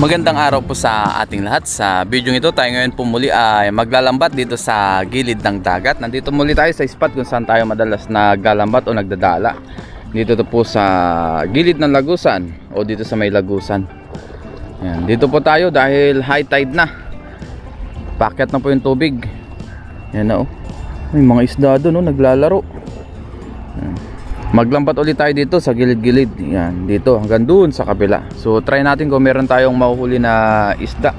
Magandang araw po sa ating lahat. Sa video ito tayo ngayon po muli ay maglalambat dito sa gilid ng dagat. Nandito muli tayo sa spot kung saan tayo madalas naglalambat o nagdadala. Dito to po sa gilid ng Lagusan o dito sa may Lagusan. Ayan, dito po tayo dahil high tide na. Paket na po yung tubig. Ayan na oh. May mga isda doon oh, naglalaro. Ayan. Maglambat ulit tayo dito sa gilid-gilid. Yan, dito hanggang doon sa kabila. So try natin kung meron tayong mahuhuli na isda.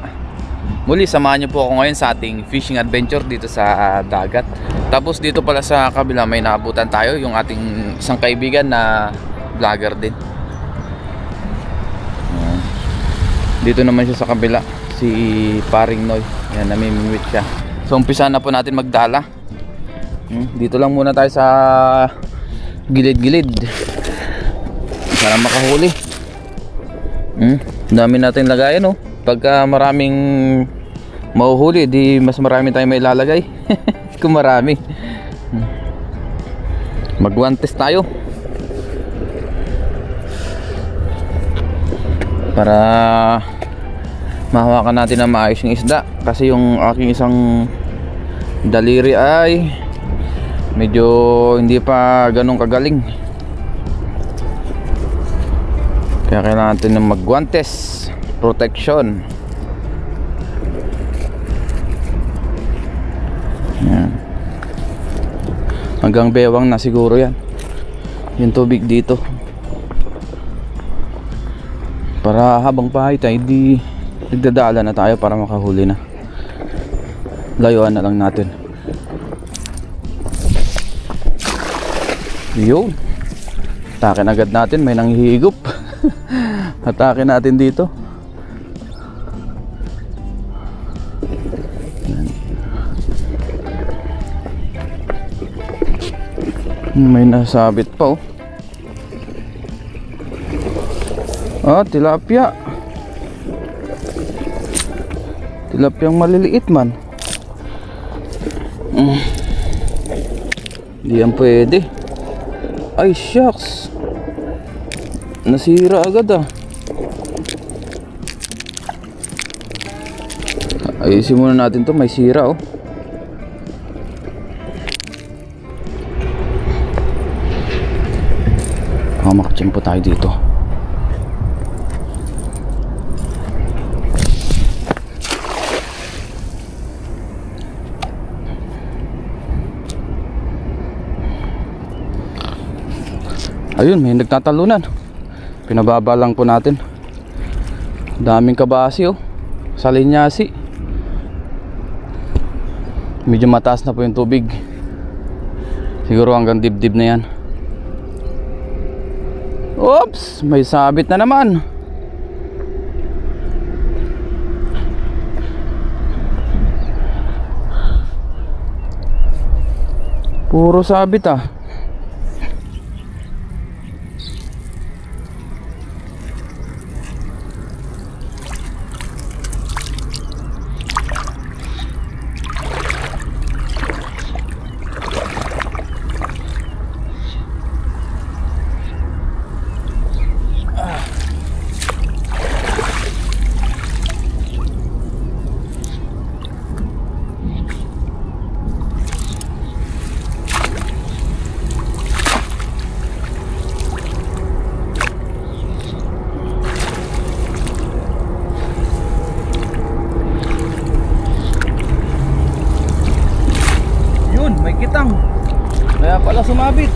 Muli, samahan niyo po ako ngayon sa ating fishing adventure dito sa dagat. Tapos dito pala sa kabila may naabutan tayo, yung ating isang kaibigan na vlogger din. Yan. Dito naman siya sa kabila, si Paring Noy. Yan, namimingwit siya. So umpisa na po natin magdala. Dito lang muna tayo sa gilid-gilid para makahuli. Dami natin lagayan oh. Pagka maraming mahuhuli, di mas marami tayong may lalagay. Kung marami. Mag-one test tayo para mahawakan natin na maayos yung isda. Kasi yung aking isang daliri ay medyo hindi pa ganun kagaling. Kaya kailangan natin ng mag-guantes protection. Yan. Hanggang bewang na siguro yan yung tubig dito. Para habang pahay tayo, di nagdadala na tayo para makahuli na. Layuan na lang natin. Yun, atakin agad natin, may nanghihigop. Atakin natin dito. May nasabit pa oh. Ah, tilapia. Tilapiyang maliliit man. Hindi yan pwede. Ay shucks, nasira agad ah. Ayusin muna natin to, may sira oh. Makachimpo tayo dito. Ayun, may nagtatalunan. Pinababa lang po natin. Daming kabasi oh, sa linyasi. Medyo mataas na po yung tubig. Siguro hanggang dibdib na yan. Oops, may sabit na naman. Puro sabit ah. Kaya pala sumabit.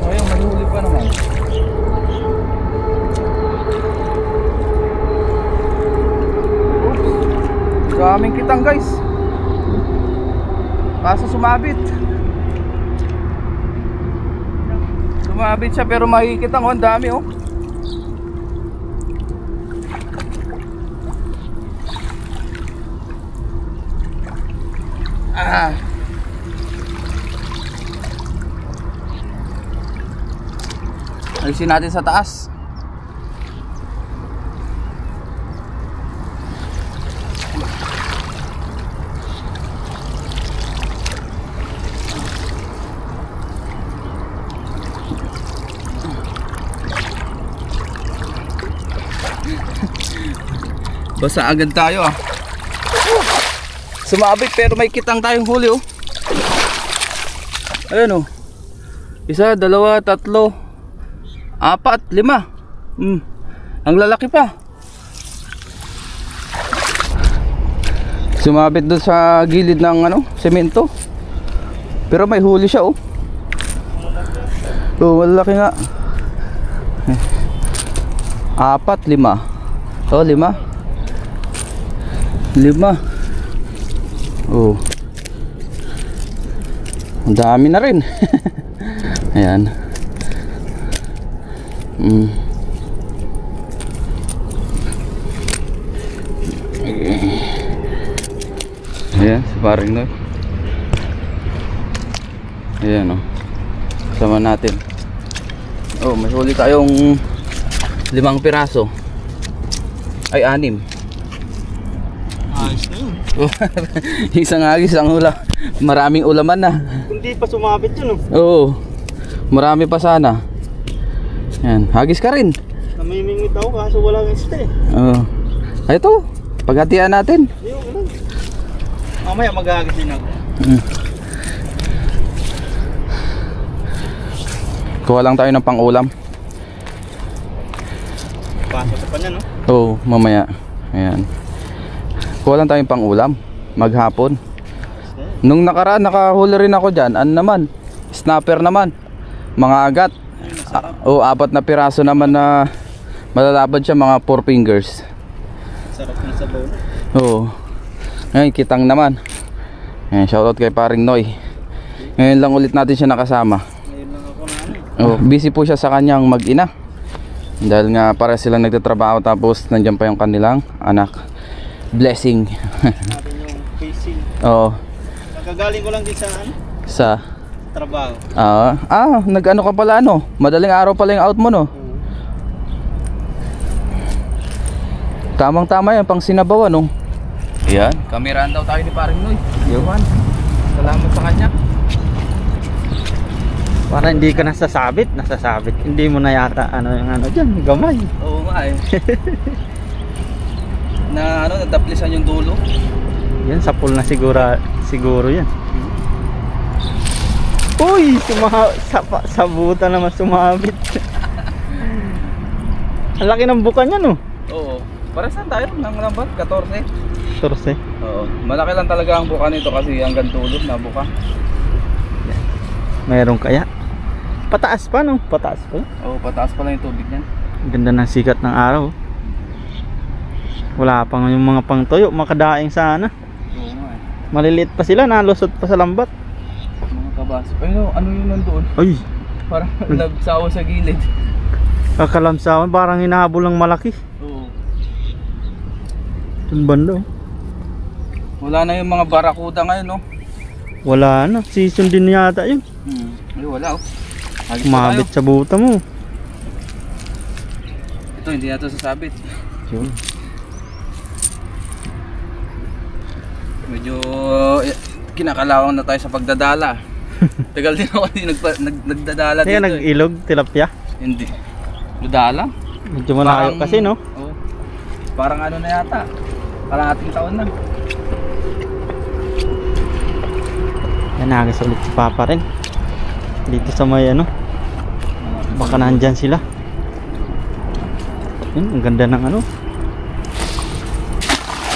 Ayun, maghuli pa naman. Oops, daming kitang guys. Kaso sumabit. Sumabit siya pero makikita ko ang dami oh. Alisin natin sa taas. Basa agad tayo ah. Sumabit pero may kitang tayong huli oh. Ayun oh. 1, 2, 3, 4, 5. Ang lalaki pa. Sumabit doon sa gilid ng ano, semento. Pero may huli siya oh. Oh, malaki nga. 4, 5. Oh, 5. 5. Oh. Ang dami na rin. Ayan. Ayan, si paring Noy. Ayan oh. Sama natin. Oh, may huli tayong 5 piraso. Ay, 6. Ayos na yun. Isang agis ang ulam. Maraming ulaman na. Hindi pa sumabit yun oh. Oo. Marami pa sana. Yan, hagis ka rin. Namimingwit ako kaso wala kang este. Oo. Ay ito, paghatian natin. Ayun, ganun. Mamaya maghahagis din ako. Kuha lang tayo ng pang-ulam. Pasok pa niya no? Oo, mamaya. Ayan. Kuha lang tayong pang-ulam. Maghapon. Nung nakaraan, nakahuli rin ako dyan. Ano naman? Snapper naman. Mga agat. O 4 na piraso naman na malalabad siya, mga 4 fingers. Sarap ng sabaw na. Oo. Ngayon, kitang naman. Ayan, shoutout kay paring Noy. Ngayon lang ulit natin siya nakasama. Ngayon lang ako na ano. Oh, busy po siya sa kanyang mag-ina. Dahil nga para silang nagtatrabaho tapos nandiyan pa yung kanilang anak. Blessing. Natin yung facing. Oo. Nakagaling ko lang din sa ano? Sa Trabaho. nag-ano ka pala ano? Madaling araw pala yung out mo no? Tamang-tama yan, pang sinabaw ano? Yan, kameraan daw tayo ni paring Noy. Yohan. Salamat sa kanya. Para hindi ka nasasabit. Hindi mo na yata ano yung ano dyan, gamay. Oo nga eh. Nadaplisan yung dulo. Yan, sa pool na siguro yan. Uy, sa buta naman sumabit. Ang laki ng buka niya no? Oo. Paresan tayo ng number 14. 14. Oo. Malaki lang talaga ang buka nito kasi hanggang dulo na buka. Meron kaya? Pataas pa no? Pataas pa. Oo, pataas pa lang yung tubig niyan. Ganda ng sikat ng araw. Wala pang yung mga pangtuyo, makadaing sana. Oo nga eh. Maliliit pa sila, nalusot pa sa lambat. Mga kabas. Ay no, ano yung nandoon? Ay, Parang nagsawa sa gilid. kakalamsawan, parang hinahabol ng malaki. Oo. Itong banda oh. Wala na yung mga barakuda ngayon no. Wala na, season din yata yun. Ay wala oh. Hagis pa Kumabit tayo. sa buta mo. Ito hindi na ito sasabit. Yun. Medyo kinakalawang na tayo sa pagdadala. Tagal din ako hindi nagdadala Kaya dito. nag-ilog, tilapia. Hindi. Dudala? Medyo malayo kasi no. Oh, parang ano na yata. Parang ating taon na. Yan, nagis ulit si Papa rin. Dito sa may ano. Baka nandyan sila. Yun, ang ganda ng ano.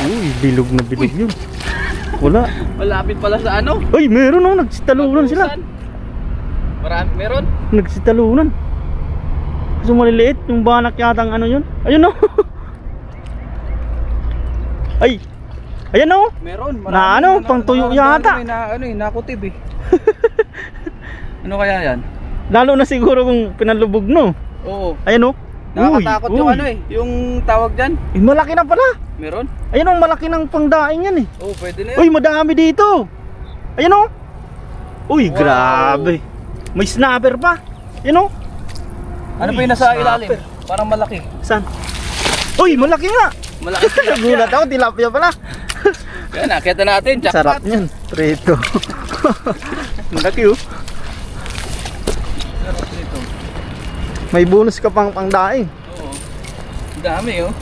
Uy, bilog na bilog yun. Wala. Malapit pala sa ano? Uy, meron oh, nagsitalunan sila. Marami, meron? Nagsitalunan. Kasi maliliit, yung banak yata ang ano yun. Ayun oh. Ay. Ayan oh. Meron. Na ano, pang tuyo yata. May na, ano eh, nakutib eh. Ano kaya yan? Lalo na siguro kung pinalubog no. Oo. Ayan oh. Nakakatakot Uy, yung uy. ano eh. Yung tawag dyan. Eh, malaki na pala. Meron? Ayun oh, malaki ng pangdaing yan eh. Oo, pwede na Uy, yan. madami dito. Ayun oh. Uy, Wow. grabe. May snapper pa. Ayun oh. Ano Uy, pa yung nasa snapper. ilalim? Parang malaki. Saan? Uy, malaki nga. Malaki tilapia. Nagulat ako, tilapia pala. Yan, nakita natin. Jackpot. Sarap niyan. Prito. Ang laki oh. Sarap nito. May bonus ka pang pangdaing. Oo. Ang dami oh.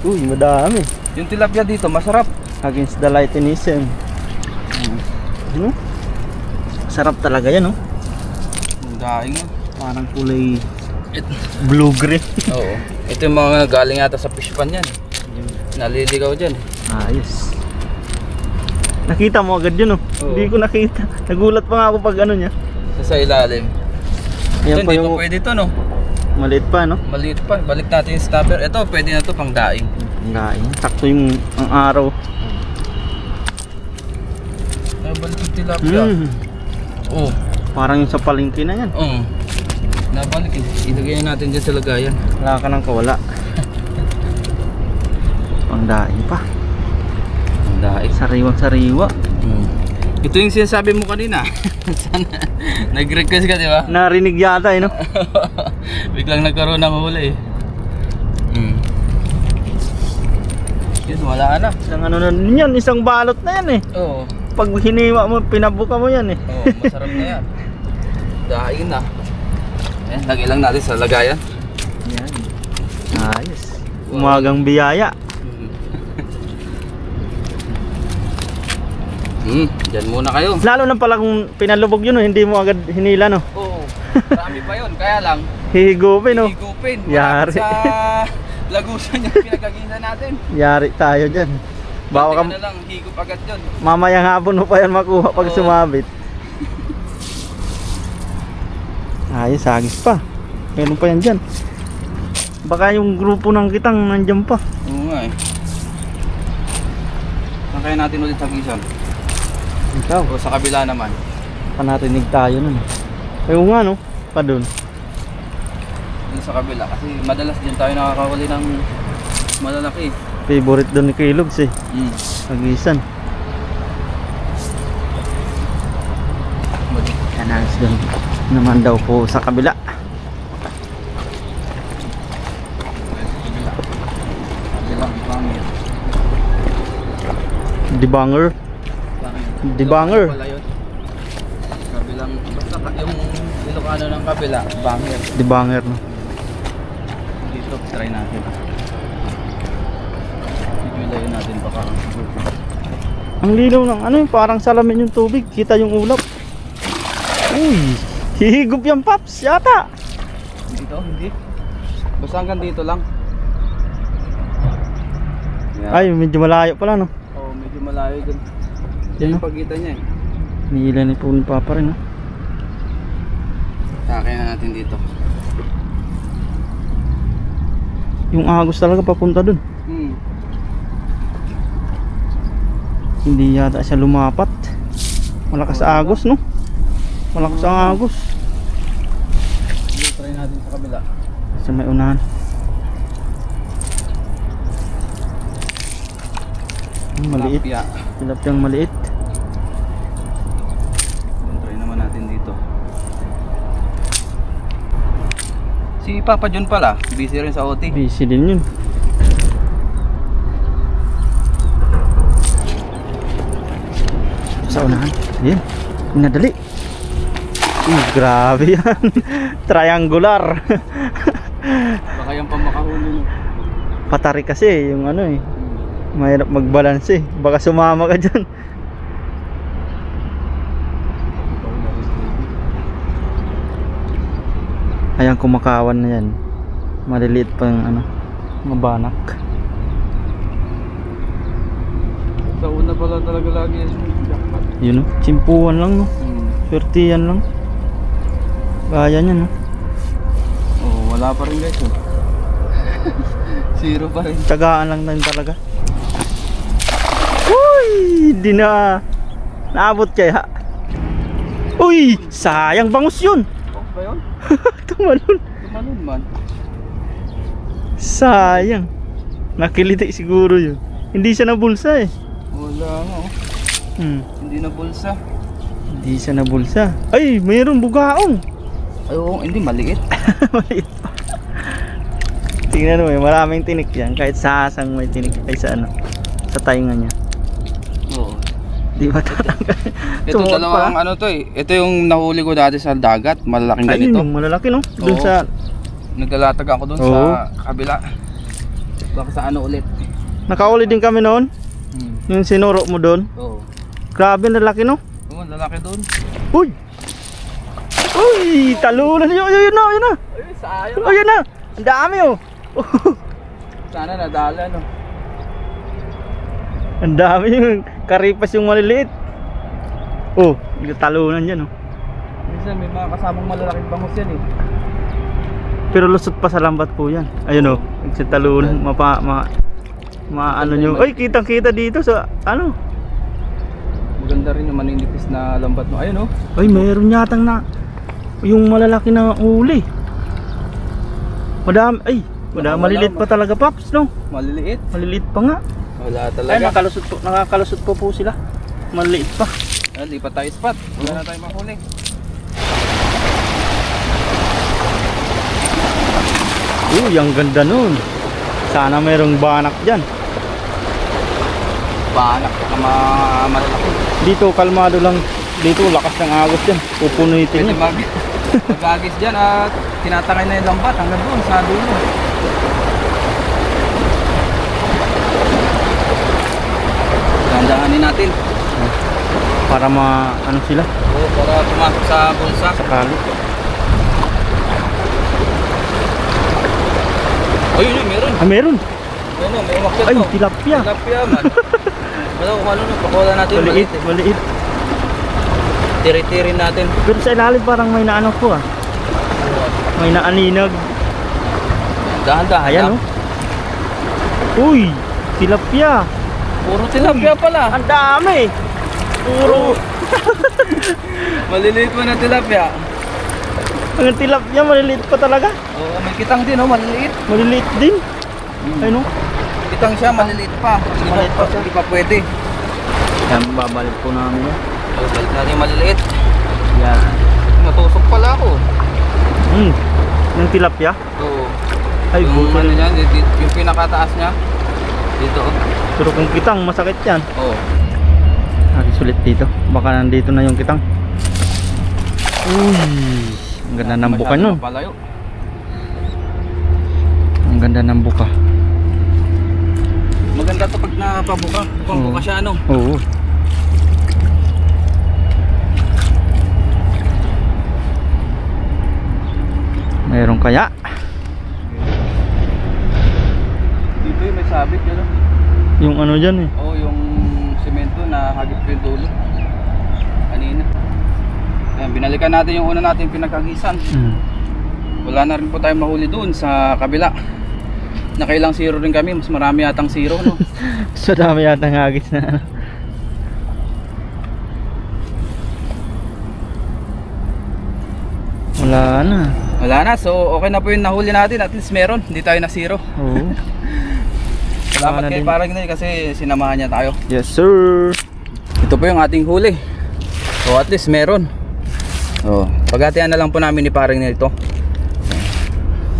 Uy, madami. Yung tilapia dito, masarap. Against the lightenism. Ano? Sarap talaga yan, no? Ang daing. Parang kulay blue-green. Oo. Ito yung mga galing yata sa fish pan yan. Naliligaw dyan. Ayos. Nakita mo agad yun, no? Oo. Hindi ko nakita. Nagulat pa nga ako pag ano niya. Sa ilalim. Ayan Ito, pa hindi yung pa pwede to, no? maliit pa, no? Maliit pa. Balik natin yung stopper. Ito, pwede na to pang daing. Ang laing. Sakto yung ang araw. Ay, balik yung tilapia. Oo. Parang yung sa palengke na yan. Oo. Nabalik eh. Ilagay natin dyan sa lagayan. Wala ka nang kawala. Pangdaing pa. Ang daing. Sariwang-sariwa. Ito yung sinasabi mo kanina. Sana nag-request ka, di ba? Narinig yata, no? Biglang nagkaroon ng huli eh. Yes, wala na. Isang ano na yan, isang balot na yan eh. Oo. Pag hiniwa mo, pinabuka mo yan eh. Oo, masarap na yan. Daing na. Eh, lagay lang natin sa lagayan. Yan. Ayos. Umagang biyaya. Diyan muna kayo. Lalo na pala kung pinalubog yun, hindi mo agad hinila, no? Oo. Marami pa yun. Kaya lang, Hihigupin, no? higupin. Yari. Sa lagusan yung pinagaginan natin. Yari tayo dyan. Baka Konti ka na lang, higup agad yun. mamayang hapon mo pa yan makuha pag Oo. sumabit. Ayos, agis pa. Meron pa yan dyan. Baka yung grupo ng kitang nandyan pa. Oo nga eh. Saan kaya natin ulit hagisan? Ikaw, O sa kabila naman? panatinig tayo nun. Ayaw nga, no? Pa dun. Dun sa kabila. Kasi madalas din tayo nakakawali ng malalaki. Favorite dun ni Kilogs eh. Hagisan. Yan, agis dun. Naman daw po sa kabila. Kabilang pangit. Debanger. Debanger. Pala yun. Kabilang, basta yung Ilocano ng kabila, banger. Debanger, no? Dito, try natin. Biglayin natin baka. Ang linaw ng ano yung parang salamin yung tubig. Kita yung ulap. Uy, hihigup yung paps yata. Dito, hindi. Basta hanggang dito lang. Yan. Ay, medyo malayo pala, no? Oo, medyo malayo dun. Yan, Yan no? yung pagitan niya eh. Nihila ni po ni Papa rin, no? Takay na natin dito. Yung agos talaga papunta dun. Hindi yata siya lumapat. Malakas sa agos, no? Malakas ang agos. Dito, try natin sa kabila. Sa may unahan. Maliit. Tilapia. Tilapyang maliit. Try naman natin dito. Si Papa John pala, busy rin sa OT. Busy din yun. Sa unahan. Ayan. Pinadali. Grabe yan. Triangular. Baka yung pamakahuli mo. Patari kasi yung ano eh. Mahirap mag-balance eh. Baka sumama ka dyan. Ayan, kumakawan na yan. Maliliit pa yung ano, mga banak. Sa una pala talaga lagi yung jackpot. Yun o, tsimpuan lang no. Swertihan lang. Gaya niya no. Oo, wala pa rin guys. Zero pa rin. Tsagaan lang din talaga. Uy! Di na naabot kaya. Uy! Sayang, bangus yun. Oh, ba yun? Tumalon. Tumalon man. Sayang. Nakiliti siguro yun. Hindi siya nabulsa eh. Wala nga oh. Hindi na bulsa. Hindi siya nabulsa. Ay, mayroon bugaong. Ay oo, hindi maliit. Maliit pa. Tingnan mo, maraming tinik yan. Kahit sa asang may tinik ay sa ano, sa tainga niya. Oo. Di ba tatanggal? Ito dalawang ano to eh. Ito yung nahuli ko dati sa dagat, malalaking Ayun ganito. yung malalaki no. Doon Oo. sa Naglalatag ako doon Oo. sa kabila. Ito Baka sa ano ulit. Nakauli din kami noon. Yung sinuro mo doon. Oo. Grabe na laki no. Oo, lalaki doon. Uy! Uy! Talunan yun! Ayun na! Ayun na! Ay, sayang. Ayun na! Ang dami oh! Sana nadala no. Ang dami yung karipas yung maliliit. Oh, yung talunan yan oh. Minsan may mga kasamang malalaking bangus yan eh. Pero lusot pa sa lambat po yan. Ayun oh, yung talunan. Ano nyo. Ay, kitang kita dito sa ano. Maganda rin yung maninipis na lambat mo. Ayun oh. Ay, mayroon yatang na yung malalaki na uli. Madami, ay, maliliit pa talaga Paps no. Maliliit. Maliliit pa nga. Wala talaga. Ay, nakakalusot po sila. Maliliit pa. Ay, lipat tayo spot. Wala na tayo mahuli. Uy, ang ganda nun. Sana mayroong banak dyan. Banak ka malalaki. Dito kalmado lang. Dito lakas ng agos dyan. Pupunuitin Pwede yun. mag-agis dyan at tinatangay na yung lambat hanggang doon sa dulo. Dandahanin natin. Para ano sila. Oo, para pumasok sa bulsa. Sakali. Ayun, meron. Ah, meron. Ayun, may umakyat Ay, to. tilapia. Tilapia man. Wala kung ano, pakuha natin. Maliit, maliit. Tiri-tiri natin. Pero sa ilalim parang may naano po ah. May naaninag. Dahan-dahan. Ayan oh. Uy, tilapia. Puro tilapia pala. Ang dami. Puro. Maliliit mo na tilapia. Ang tilapia maliliit pa talaga. Oo, may kitang din oh, maliliit. Maliliit din. Ayun oh. Kitang siya, maliliit pa. Maliit pa siya. Hindi pa pwede. Yan, babalik po namin yan. So, balik natin yung maliliit. Yan. Natusok pala ako. Yung tilapia. Oo. Ay, Yung buto ano rin. niya, yung pinakataas niya. Dito oh. Pero kung kitang, masakit yan. Oo. Sulit dito. Baka nandito na yung kitang. Uy, ang ganda ng buka nun. Mapalayo. Ang ganda ng buka. Maganda to pag napabuka. Kung buka siya ano. Oo. Mayroon kaya? Dito yung may sabit yun oh. Yung ano dyan eh. Oo, yung semento na hagip ko yung dulo. Kanina. Ayan, binalikan natin yung una natin pinagkagisan. Wala na rin po tayong mahuli doon sa kabila. Nakailang zero rin kami, mas marami yatang zero no. So dami yata ng agis na. Wala na. Wala na, so okay na po yung nahuli natin. At least meron, hindi tayo na zero. Oo. Salamat na kay din. parang hindi kasi sinamahan niya tayo. Yes sir. Ito po yung ating huli. So at least meron. Oh, paghatian na lang po namin ni parang nito.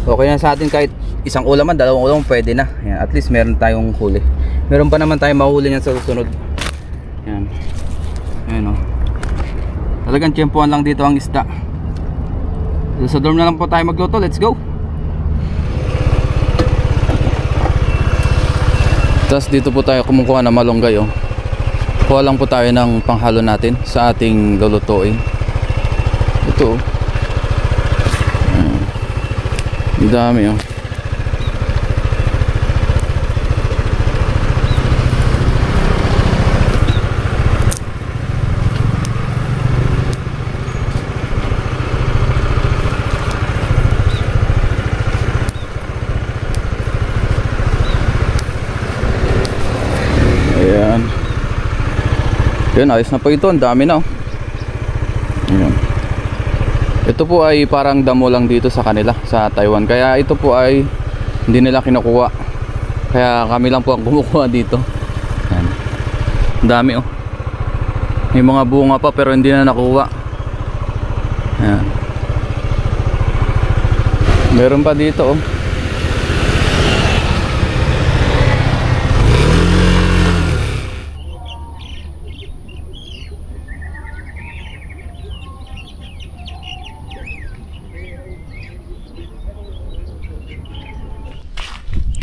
Okay na sa atin kahit isang ulaman, dalawang ulaman pwede na. Ayan, at least meron tayong huli. Meron pa naman tayong mahuli niyan sa susunod. Ayan. Ayan oh. Talagang tiyempuan lang dito ang isda. Sa dorm na lang po tayo magluto. Let's go. Tapos dito po tayo kumukuha ng malunggay oh. Kuha lang po tayo ng panghalo natin sa ating lulutuin. Ito oh. Ang dami oh. Ayan. Ayan, ayos na po ito. Ang dami na oh. Ayan. Ito po ay parang damo lang dito sa kanila sa Taiwan. Kaya ito po ay hindi nila kinukuha. Kaya kami lang po ang kumukuha dito. Ayan. Ang dami oh. May mga bunga pa pero hindi na nakuha. Ayan. Meron pa dito oh.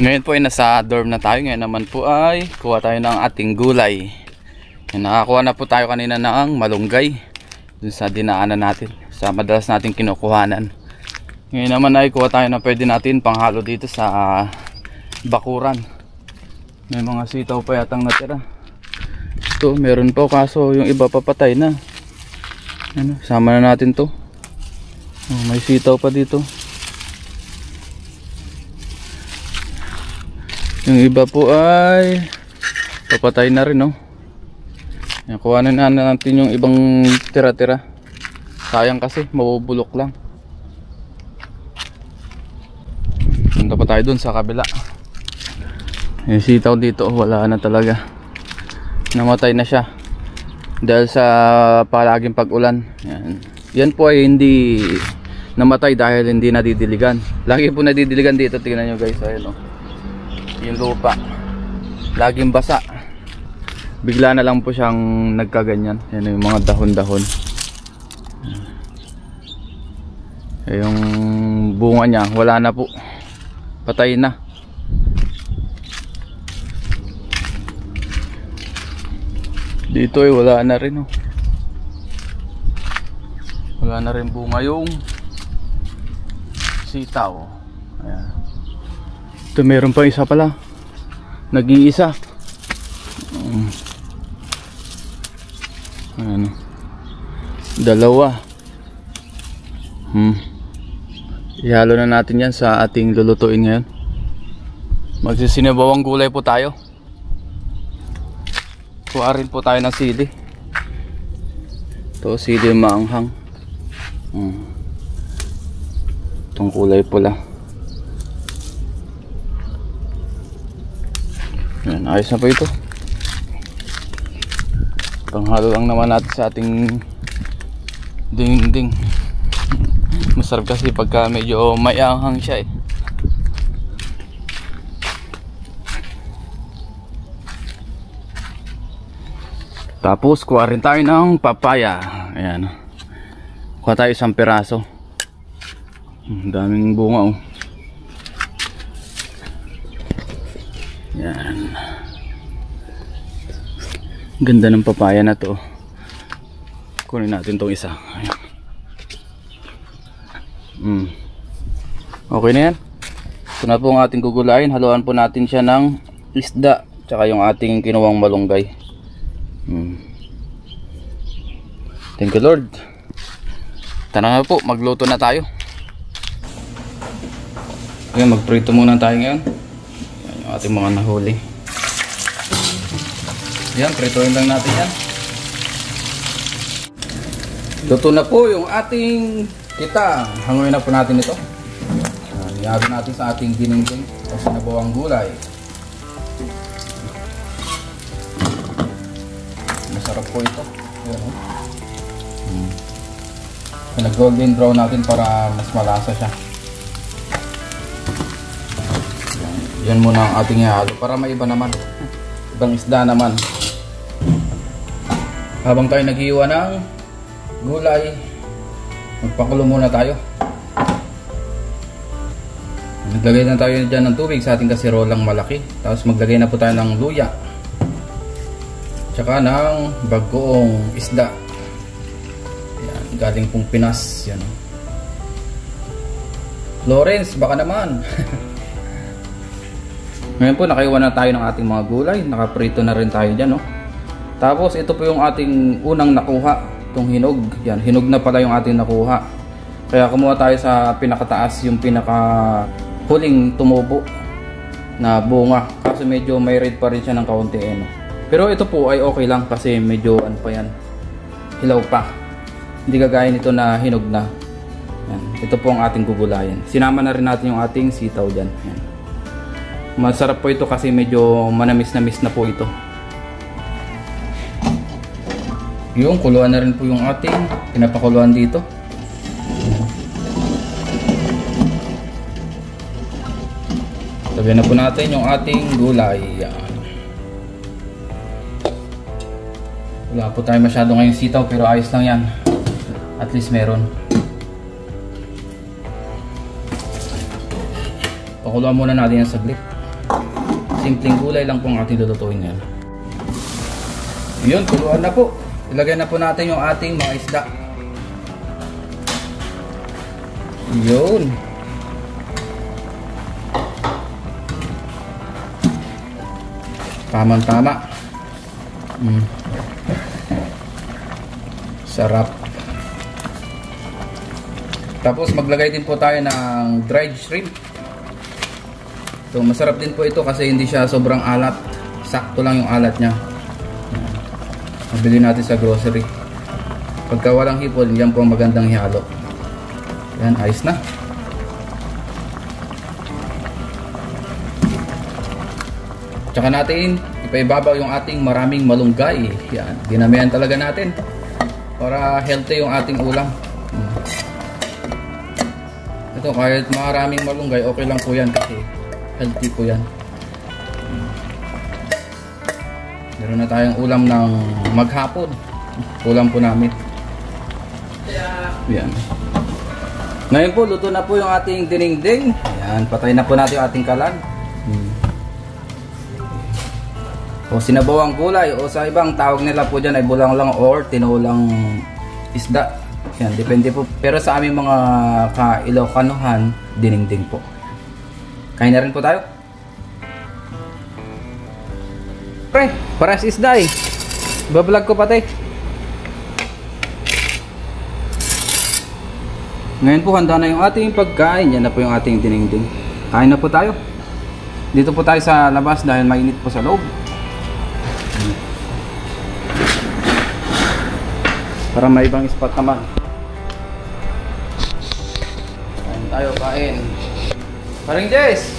Ngayon po ay nasa dorm na tayo. Ngayon naman po ay kuha tayo ng ating gulay. Nakakuha na po tayo kanina ng malunggay dun sa dinaanan natin, sa madalas natin kinukuhanan. Ngayon naman ay kuha tayo na pwede natin panghalo dito sa bakuran. May mga sitaw pa yatang natira. Ito meron po, kaso yung iba papatay na. Ano, sama na natin to. Oh, may sitaw pa dito. Yung iba po ay papatay na rin, no? Yan, kuhanin na natin yung ibang tira-tira. Sayang kasi, mabubulok lang. Punta pa tayo dun sa kabila. Yung sitaw dito, wala na talaga. Namatay na siya dahil sa palaging pag-ulan. Yan po ay hindi namatay dahil hindi nadidiligan. Lagi po nadidiligan dito. Tingnan nyo guys, ayun, oh. Yung lupa laging basa, bigla na lang po siyang nagkaganyan. Yan yung mga dahon-dahon. Yung bunga niya wala na po, patay na. Dito ay wala na rin, oh. Wala na rin bunga yung sitaw. Ayan. Ito meron pa isa pala, nag-iisa. Ano, dalawa. Ihalo na natin yan sa ating lulutuin ngayon. Magsisinabawang gulay po tayo. Kuha rin po tayo ng sili. Ito sili maanghang. Itong kulay pula. Yan, ayos na po ito. Panghalo lang naman natin sa ating ding-ding. Masarap kasi pagka medyo mayanghang siya, eh. Tapos kuha rin tayo ng papaya. Ayan. Kuha tayo isang piraso. Daming bunga, oh. Yan. Ganda ng papaya na to. Kunin natin tong isa. Ayan. Okay na yan. Ito na po ang ating gugulayin. Haluan po natin siya ng isda tsaka yung ating kinuwang malunggay. Thank you Lord. Tara na po, magluto na tayo. Ayan, magprito muna tayo ngayon. Ayan yung ating mga nahuli. Ayan, pritoin lang natin yan. Luto na po yung ating kita. Hanguin na po natin ito. Ihalo natin sa ating giningking o sinabawang gulay. Masarap po ito. Nag-golden brown natin para mas malasa siya. Yan muna ang ating ihalo para may iba naman. Ibang isda naman. Habang tayo naghiwa ng gulay, magpakulo muna tayo. Maglagay na tayo dyan ng tubig sa ating kasirolang malaki. Tapos maglagay na po tayo ng luya tsaka ng bagoong isda. Yan, galing pong Pinas. Yan. Lawrence, baka naman. Ngayon po nakaiwan na tayo ng ating mga gulay. Nakaprito na rin tayo dyan, no? Tapos ito po yung ating unang nakuha, itong hinog. Yan, hinog na pala yung ating nakuha. Kaya kumuha tayo sa pinakataas, yung pinaka huling tumubo na bunga. Kasi medyo may red pa rin siya ng kaunti, eh, no? Pero ito po ay okay lang kasi medyo ano pa yan, hilaw pa. Hindi kagaya nito na hinog na. Yan, ito po ang ating gugulayan. Sinama na rin natin yung ating sitaw dyan. Yan. Masarap po ito kasi medyo manamis-namis na po ito. Yung kuluan na rin po yung ating pinapakuluan dito. Sabihin na po natin yung ating gulay. Yan. Wala po tayo masyado ngayong sitaw pero ayos lang yan. At least meron. Pakuluan muna natin yan saglit. Simpleng gulay lang po ang ating lulutuin ngayon. Yun, kuluan na po. Ilagay na po natin yung ating mga isda. Yun. Tamang-tama. Sarap. Tapos maglagay din po tayo ng dried shrimp. So masarap din po ito kasi hindi siya sobrang alat. Sakto lang yung alat niya. Mabili natin sa grocery. Pagka walang hipon, yan po ang magandang hihalo. Yan, ayos na. Tsaka natin ipaibabaw yung ating maraming malunggay. Yan, dinamihan talaga natin para healthy yung ating ulam. Ito, kahit maraming malunggay, okay lang po yan kasi healthy po yan. Meron na tayong ulam ng maghapon. Ulam po namin. Yan. Ngayon po, luto na po yung ating dinengdeng. Yan, patay na po natin yung ating kalan. O sinabawang gulay o sa ibang tawag nila po dyan ay bulang lang or tinulang isda. Yan, depende po. Pero sa aming mga ka-Ilocanuhan, dinengdeng po. Kain na rin po tayo. Pre, pares isda eh. Bablog ko pati. Ngayon po handa na yung ating pagkain. Yan na po yung ating dinengdeng. Kain na po tayo. Dito po tayo sa labas dahil mainit po sa loob. Para may ibang spot naman. Kain tayo, kain. Parang Jess!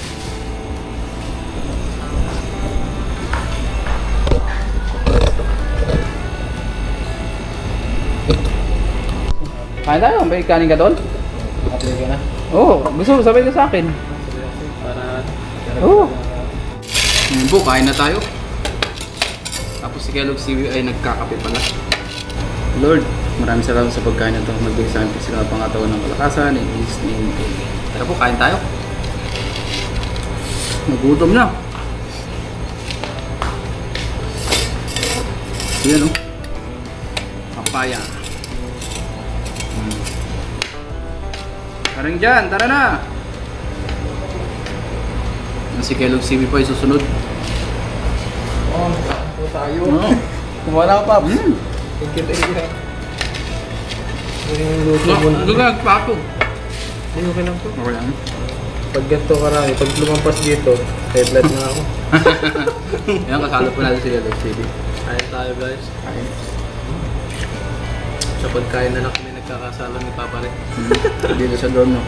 Kain tayo, may kanin ka doon? Kapili ka na? Oo, gusto mo sabay ka sa akin. Para... Oo. Po, kain na tayo. Tapos si Kellogg CV ay nagkakape pala. Lord, maraming salamat sa pagkain na ito. Magbigay sa amin sila pangatawan ng kalakasan. In His name, amen. Tara po, kain tayo. Nagutom na. Yan o. Papaya. Parang dyan, tara na. Si Kellogg CV po ay susunod. Oh, ito tayo. Kumala ka, Paps. Thank you. Yung luto mo na. Doon ka nagpapog. Hindi, okay lang po. Okay lang. Pag ganito karami, pag lumampas dito, kay blood na ako. Yan, kasalo po natin si Kellogg CV. Kain tayo guys. Kain. Sa pagkain na kami nagkakasalo ni Papa rin. Dito sa dorm, no?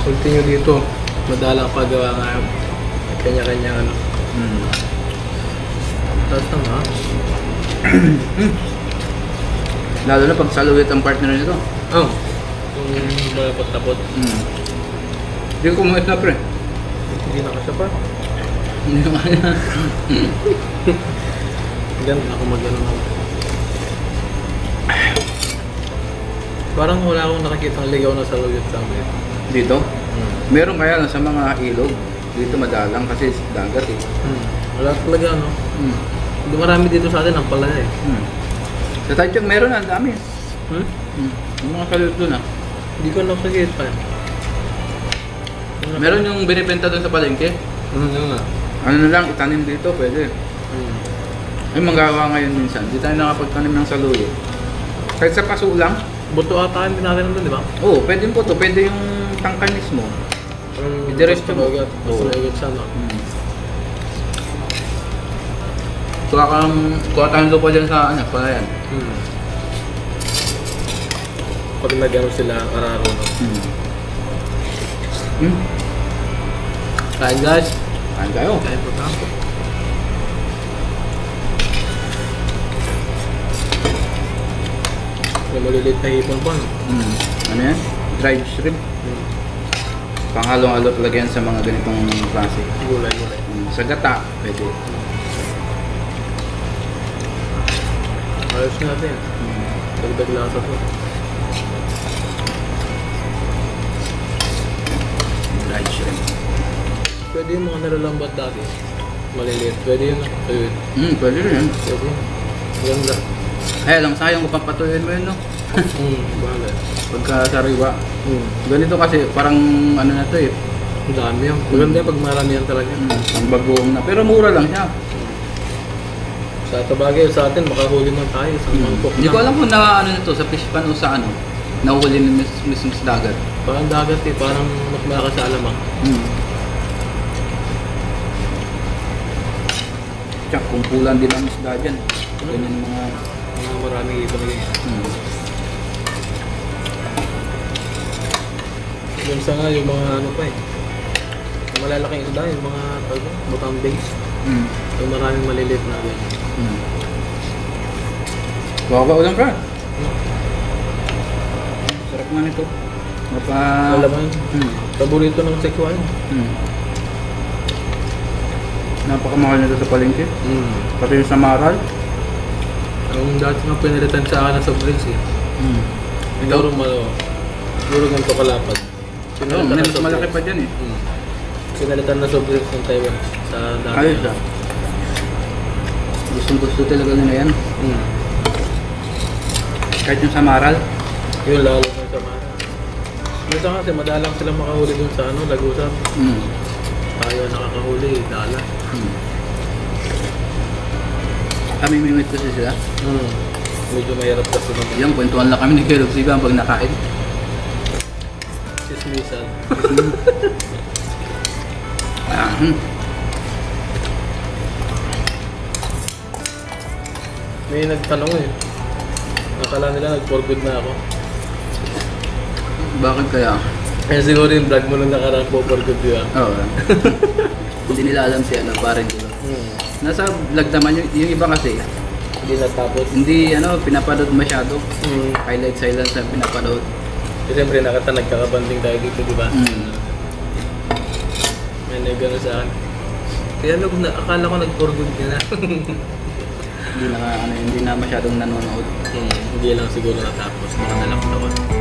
Continue dito. Madalang paggawa nga kanya-kanya ano. Tapos na nga. Lalo na pag saluyot ang partner nito. Oh. Yung malapot-tapot. Hindi ko kumahit na, pre. Hindi na kasi pa. Hindi ko kaya. Ganun ako mag-ano ako. Parang wala akong nakikitang ligaw na saluyot sa amin. Dito? Meron kaya lang sa mga ilog. Dito madalang kasi dagat eh. Wala talaga ano. Hindi marami dito sa atin ang pala eh. Sa Taichung meron na, ang dami. Yung mga saluyot doon ah. Hindi ko nakikita pa. Meron yung binibenta doon sa palengke. Yun nga. Ano na lang, itanim dito, pwede. Ay, magawa ngayon minsan. Di tayo nakapagtanim ng saluyot. Kahit sa paso lang. Buto ata yung natin nandun, di ba? Oo, pwede po to. Pwede yung tangkal mismo. I-direct mo. Gusto mo agad siya, no? Kuha tayong lupa dyan sa ano, palayan. Pag nag-ano sila, kararo, no? Kain guys. Kain tayo. Kain po tayo. May maliliit na hipon pa, no? Ano yan? Dried shrimp. Panghalong-halo talaga yan sa mga ganitong klase. Gulay-gulay. Sa gata, pwede. Ayos natin. Dagdag lasa po. Pwede yung mga nalalambat dati. Maliliit. Pwede yun. Pwede rin. Pwede. Ganda. Ay, lang sayang kung papatuyin mo yun, no? Bahala. Pagka sariwa. Ganito kasi, parang ano na to eh. Ang dami yan. Maganda yan pag marami yan talaga. Ang bagoong na. Pero mura lang siya. Sa tabagay, sa atin, makahuli man tayo sa mangkok. Hindi ko alam kung na ano nito, sa fish pan o sa ano. Nahuli ni mismo sa dagat. Parang dagat eh, parang mas malakas sa alamang. Tsaka kumpulan din ang isda dyan. Ganyan mga... Maraming ibang ganyan. Minsan nga yung mga ano pa eh. Yung malalaking isda, yung mga butang base. Yung maraming maliliit na ganyan. Baka ulam ka. Sarap nga nito. Alam paborito ng sekwan. Napakamahal nito sa palengke. Pati yung sa Maral. Ang dati nga pinalitan sa akin sa bridge eh. Siguro siguro ganito kalapad. Mas malaki pa dyan eh. Pinalitan na sa bridge ng Taiwan sa dati. Ayos ah. Gustong gusto talaga nila yan. Kahit yung sa Maral. Yun lalo na sa Maral. Minsan kasi madalang sila makahuli dun sa ano, Lagusan. Tayo nakakahuli, dala. Kami mimit kasi sila. Medyo mahirap kasi naman. Yung kwentuhan lang kami ni Kelog Siba pag nakain. Sismisan. May nagtanong eh. Nakala nila nag-for good na ako. Bakit kaya? Kaya siguro yung vlog mo nung nakaraan po for good yun. Oo. Hindi nila alam si ano, parang diba? Nasa vlog naman yung iba kasi. Hindi natapos. Hindi ano, pinapanood masyado. Highlight silence na pinapanood. Kasi siyempre nagkakabanding tayo dito, di ba? May nagano sa akin. Kaya akala ko nag-for good nila. Hindi na masyadong nanonood. Hindi lang siguro natapos. Baka nalang taon.